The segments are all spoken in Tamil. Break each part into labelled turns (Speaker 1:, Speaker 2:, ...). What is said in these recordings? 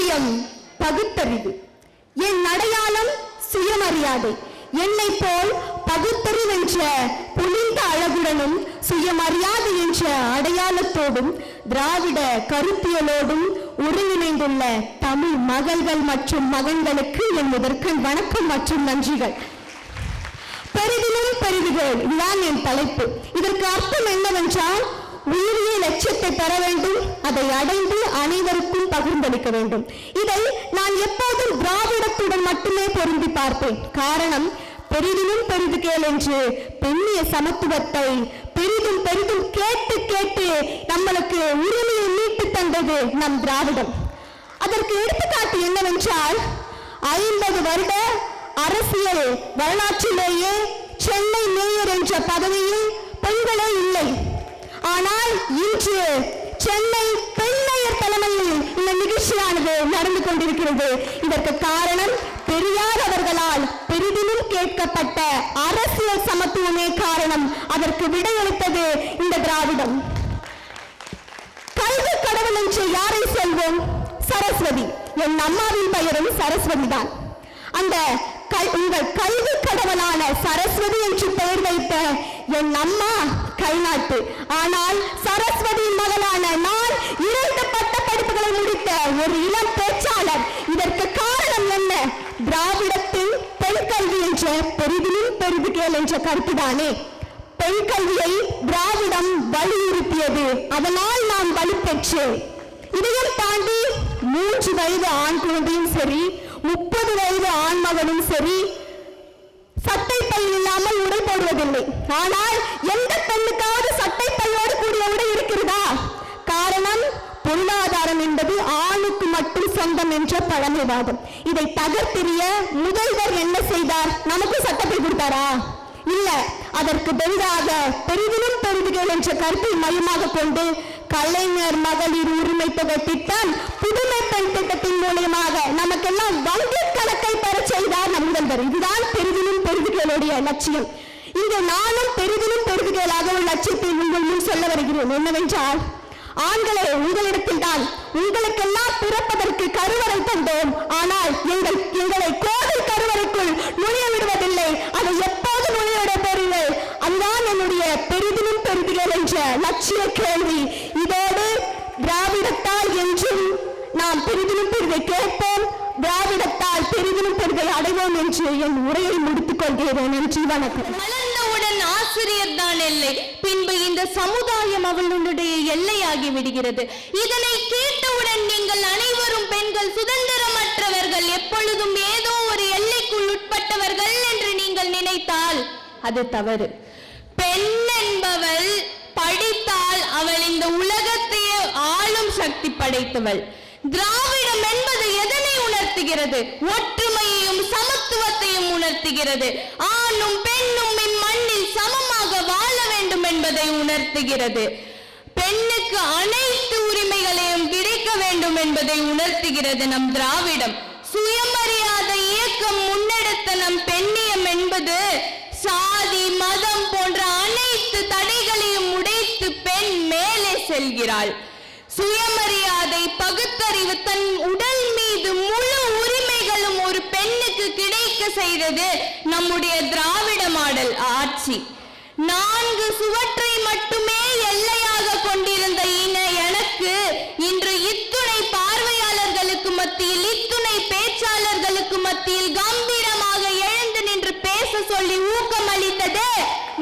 Speaker 1: இதயம் பகுத்தறிவு, என் அடையாளம் சுயமரியாதை. என்னை போல் பகுத்தறிவு என்ற புனிந்த அழகுடனும் சுயமரியாதை என்ற அடையாளத்தோடும் திராவிட கருத்தியலோடும் ஒருங்கிணைந்துள்ள தமிழ் மகள்கள் மற்றும் மகன்களுக்கு என் முதற்கண் வணக்கம் மற்றும் நன்றிகள். பெரிதிலும் பெரிதுகள், இதுதான் என் தலைப்பு. இதற்கு அர்த்தம் என்னவென்றால், உயரிய லட்சியத்தை பெற வேண்டும், அதை அடைந்து அனைவருக்கும் பகிர்ந்தளிக்க வேண்டும். இதை நான் எப்போதும் திராவிடத்துடன் மட்டுமே பொருந்தி பார்ப்பேன். காரணம், பெரிதிலும் பெரிது கேள் என்று பெண்ணிய சமத்துவத்தை பெரிதும் பெரிதும் கேட்டு கேட்டு நம்மளுக்கு உரிமையை மீட்டு தந்தது நம் திராவிடம். அதற்கு எடுத்துக்காட்டு என்னவென்றால், 50 வருட அரசியல் வரலாற்றிலேயே சென்னை மேயர் என்ற பதவியில் பெண்களே இல்லை. ஆனால் இன்று சென்னை பெண் மேயர் தலைமையில் இந்த நிகழ்ச்சியானது நடந்து கொண்டிருக்கிறது. இதற்கு காரணம், பெரியார் அவர்களால் பெரிதிலும் கேட்கப்பட்ட அரசியல் சமத்துவமே காரணம். அதற்கு விடையளித்தது இந்த திராவிடம். கல்வி கடவுள் என்று யாரை சொல்வோம்? சரஸ்வதி. என் அம்மாவின் பெயரும் சரஸ்வதி தான். அந்த உங்கள் கல்வி கடவுளான சரஸ்வதி என்று பெயர் வைத்த என் அம்மா கைநாட்டு. ஆனால் சரஸ்வதி மகளான நான் 2 பட்ட படிப்புகளை முடித்த ஒரு இளம் பேச்சாளர். இதற்கு காரணம் என்ன? திராவிடத்தின் பெண் கல்வி என்ற பெரிதிலும் பெரிது கேள் என்ற கருத்துதானே. பெண் கல்வியை திராவிடம் வலியுறுத்தியது. அதனால் நாம் வலுப்பெற்றேன். இதையும் தாண்டி 3 வயது ஆண் குழந்தையும் சரி, 30 வயது ஆண் மகனும் சரி, சட்டை பை இல்லாமல் உடை போடுவதில்லை. ஆனால் எந்த பெண்ணுக்காவது சட்டை பையோடு கூடிய உடை இருக்கிறதா? காரணம், பொருளாதாரம் என்பது ஆணுக்கு மட்டும் சொந்தம் என்ற பழமைவாதம். இதை தகர்த்தெறிய முதல்வர் என்ன செய்தார்? நமக்கு சட்டப்பை கொடுத்தாரா? இல்ல. அதற்கு பதிலாக பெரிதிலும் பெரிதுகள் என்ற கருத்தை மையமாக கொண்டு கலைஞர் மகளிர் உரிமை தொகை திட்டம், புதுமை பெண் திட்டத்தின் மூலமாக நமக்கெல்லாம் வங்கி கணக்கை பெற செய்தார் நம் முதல்வர். இதுதான் பெரிதிலும் பெரிதுகளுடைய லட்சியம். இங்கு நானும் பெரிதிலும் பெரிதுகளாக ஒரு லட்சியத்தை உங்கள் முன் சொல்ல வருகிறேன். என்னவென்றால், ஆண்களே, உங்களிடத்தில் தான் உங்களுக்கெல்லாம் பிறப்பதற்கு கருவறை தந்தோம். ஆனால் எங்களை கோவில் கருவறைக்குள் நுழைய விடுவதில்லை. அதை எப்போது நுழைய விட போறீர்கள்? அதுதான் என்னுடைய பெரிதிலும் பெரிதுகள் என்ற லட்சிய கேள்வி. இதோடு திராவிடத்தால் என்றும் நாம் பெரிதிலும் பெரிதை கேட்போம், திராவிடத்தால் பெரிதிலும் பெரிதை அடைவோம் என்று என் உரையை முடித்துக் கொள்கிறேன். நன்றி, வணக்கம்.
Speaker 2: வளர்ந்தவுடன் ஆசிரியர் தான் எல்லை, பின்பு இந்த சமுதாயம் அவளுடைய எல்லையாகி விடுகிறது. இதனை கேட்டவுடன் நீங்கள் அனைவரும் பெண்கள் சுதந்திரமற்றவர்கள், எப்பொழுதும் ஏதோ ஒரு எல்லைக்குள் உட்பட்டவர்கள் என்று நீங்கள் நினைத்தால் அது தவறு. பெண் என்பவள் படித்தால் அவள் இந்த உலகத்தையே ஆளும் சக்தி படைத்தவள். திராவிடம் என்பது எதனை உணர்த்துகிறது? ஒற்றுமையையும் சமத்துவத்தையும் உணர்த்துகிறது. ஆணும் பெண்ணும் இம்மண்ணில் சமமாக வாழ வேண்டும் என்பதை உணர்த்துகிறது. பெண்ணுக்கு அனைத்து உரிமைகளையும் கிடைக்க வேண்டும் என்பதை உணர்த்துகிறது நம் திராவிடம். சுயமரியாதை இயக்கம் முன்னெடுத்த நம் பெண்ணியம் என்பது சாதி மதம் போன்ற அனைத்து தடைகளையும் உடைத்து பெண் மேலே செல்கிறாள். சுயமரியாதை, பகுத்தறிவு, தன் உடல் மீது முழு உரிமைகளும் ஒரு பெண்ணுக்கு கிடைக்க செய்தது நம்முடைய திராவிட மாடல் ஆட்சி. 4 சுவற்றை மட்டுமே எல்லையாக கொண்டிருந்த எனக்கு இன்று இத்துணை பார்வையாளர்களுக்கு மத்தியில், இத்துணை பேச்சாளர்களுக்கு மத்தியில் கம்பீரமாக எழுந்து நின்று பேச சொல்லி ஊக்கம் அளித்தது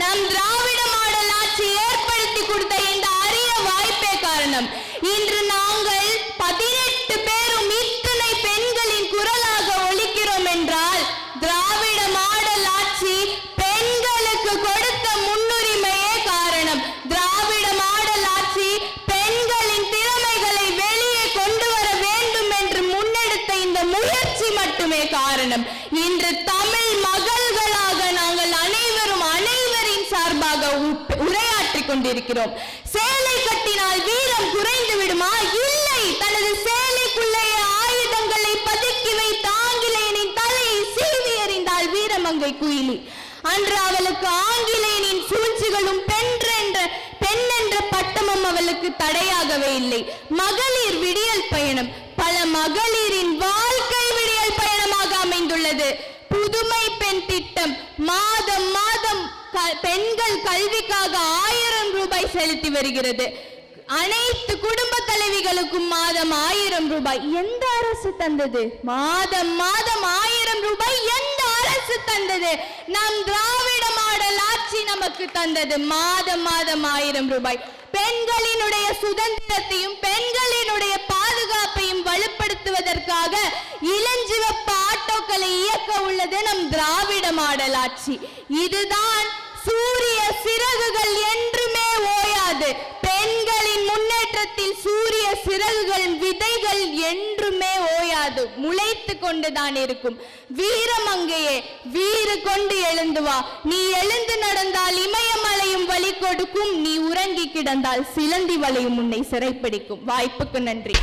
Speaker 2: நம் திராவிட மாடல் ஆட்சி ஏற்படுத்தி கொடுத்த இந்த அரிய வாய்ப்பே காரணம். இன்று நாங்கள் 18 பேரும் இத்தனை பெண்களின் குரலாக ஒலிக்கிறோம் என்றால் திராவிட மாடல் ஆட்சி பெண்களுக்கு கொடுத்த முன்னுரிமையே காரணம். திராவிட மாடல் ஆட்சி பெண்களின் திறமைகளை வெளியே கொண்டு வர வேண்டும் என்று முன்னெடுத்த இந்த முயற்சி மட்டுமே காரணம். இன்று தமிழ் மகள்களாக நாங்கள் அனைவரும் அனைவரின் சார்பாக உரையாற்றிக் கொண்டிருக்கிறோம். சேலை கட்டினால் வீரம் குறைந்து விடுமா? இல்லை. தனது சேலைக்குள்ளேயே ஆயுதங்களை பதுக்கி வைத்த ஆங்கிலேயனின் தலையை சீவி எறிந்தால் வீரமங்கை குயிலி. அன்று அவளுக்கு ஆங்கிலேயனின் சூழ்ச்சிகளும் பெண் என்ற பட்டமும் அவளுக்கு தடையாகவே இல்லை. மகளிர் விடியல் பயணம், பல மகளிரின் மாதம் மாதம் பெண்கள் கல்விக்காக 1000 ரூபாய் செலுத்தி வருகிறது. அனைத்து குடும்ப தலைவிகளுக்கும் மாதம் 1000 ரூபாய் எந்த அரசு தந்தது? மாதம் மாதம் 1000 ரூபாய் எந்த அரசு தந்தது? நம் திராவிட மாடல் ஆட்சி நமக்கு தந்தது. மாதம் மாதம் 1000 ரூபாய். பெண்களினுடைய சுதந்திரத்தையும் பெண்களினுடைய பாதுகாப்பையும் வலுப்படுத்துவதற்காக இளஞ்சிவப்பு ஆட்டோக்களை இயக்க உள்ளது நம் திராவிட மாடல் ஆட்சி. இதுதான் சூரிய சிறகுகள் என்றுமே ஓயாது. பெண்களின் முன்னேற்றத்தில் சூரிய சிறகுகள் விதைகள் என்றுமே ஓயாது, முளைத்து கொண்டுதான் இருக்கும். வீரமங்கையே, வீறு கொண்டு எழுந்து வா. நீ எழுந்து நடந்தால் இமயமலையும் வழி கொடுக்கும், நீ உறங்கி கிடந்தால் சிலந்தி வலையும் உன்னை சிறைப்பிடிக்கும். வாய்ப்புக்கு நன்றி.